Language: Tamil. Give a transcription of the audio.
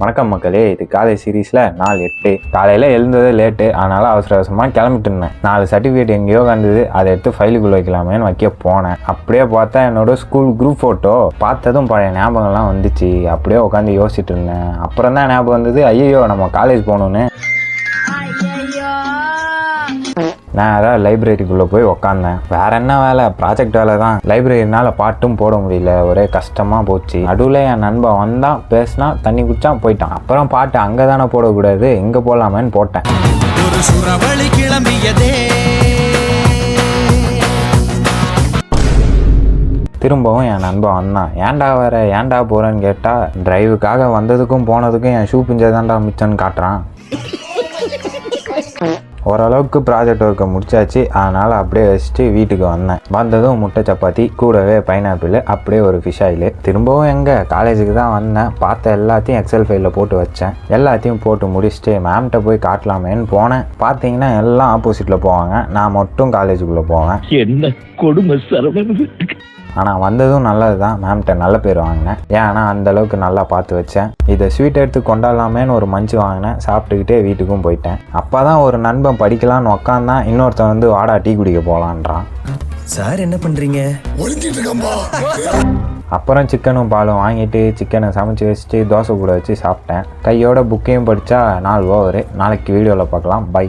வணக்கம் மக்களே, இது காலை சீரீஸில் நாள் 8. காலையில் எழுந்தது லேட்டு, அதனால் அவசர அவசரமாக கிளம்பிட்டு இருந்தேன். 4 சர்டிஃபிகேட் எங்கேயோ கண்டது, அதை எடுத்து ஃபைலுக்குள்ளே வைக்கலாமேன்னு வைக்க போனேன். அப்படியே பார்த்தா என்னோட ஸ்கூல் குரூப் ஃபோட்டோ பார்த்ததும் பழைய ஞாபகம்லாம் வந்துச்சு. அப்படியே உட்காந்து யோசிச்சுட்டு இருந்தேன். அப்புறம் தான் ஞாபகம் வந்தது, ஐயோ நம்ம காலேஜ் போகணுன்னு. நேராக லைப்ரரிக்குள்ளே போய் உக்காந்தேன். வேற என்ன வேலை, ப்ராஜெக்ட் வேலை தான். லைப்ரரினால பாட்டும் போட முடியல, ஒரே கஷ்டமாக போச்சு. நடுவில் என் நண்பன் வந்தான், பேசினா, தண்ணி குடிச்சா போயிட்டான். அப்புறம் பாட்டு அங்கே தானே போடக்கூடாது, இங்கே போடலாமேன்னு போட்டேன். திரும்பவும் என் நண்பன் வந்தான். ஏன்டா போகிறேன்னு கேட்டால், டிரைவுக்காக வந்ததுக்கும் போனதுக்கும் என் ஷூ பிஞ்சதான்டா மிச்சம்னு காட்டுறான். ஓரளவுக்கு ப்ராஜெக்ட் ஒர்க்கை முடிச்சாச்சு, அதனால் அப்படியே வச்சுட்டு வீட்டுக்கு வந்தேன். வந்ததும் முட்டை சப்பாத்தி, கூடவே பைனாப்பிள், அப்படியே ஒரு ஃபிஷ் ஆயில். திரும்பவும் எங்கே காலேஜுக்கு தான் வந்தேன். பார்த்த எல்லாத்தையும் எக்ஸல் ஃபைலில் போட்டு வச்சேன். எல்லாத்தையும் போட்டு முடிச்சுட்டு மேம்கிட்ட போய் காட்டலாமேன்னு போனேன். பார்த்தீங்கன்னா எல்லாம் ஆப்போசிட்டில் போவாங்க, நான் மட்டும் காலேஜுக்குள்ளே போவேன். என்ன கொடுமை சரவணன். ஆனால் வந்ததும் நல்லது தான், மேம்கிட்ட நல்ல பேர் வாங்கினேன். ஏன்னா அந்தளவுக்கு நல்லா பார்த்து வச்சேன். இதை ஸ்வீட் எடுத்து கொண்டாடலாமேன்னு ஒரு மஞ்சு வாங்கினேன். சாப்பிட்டுக்கிட்டே வீட்டுக்கும் போயிட்டேன். அப்போ தான் ஒரு நண்பன் படிக்கலான்னு உக்காந்தான். இன்னொருத்தன் வந்து வாடா டீ குடிக்க போகலான்றான். சார் என்ன பண்ணுறீங்க? அப்புறம் சிக்கனும் பாலும் வாங்கிட்டு சிக்கனை சமைச்சு வச்சுட்டு தோசை கூட வச்சு சாப்பிட்டேன். கையோட புக்கையும் படித்தா நாள் ஓவர். நாளைக்கு வீடியோவில் பார்க்கலாம். பை.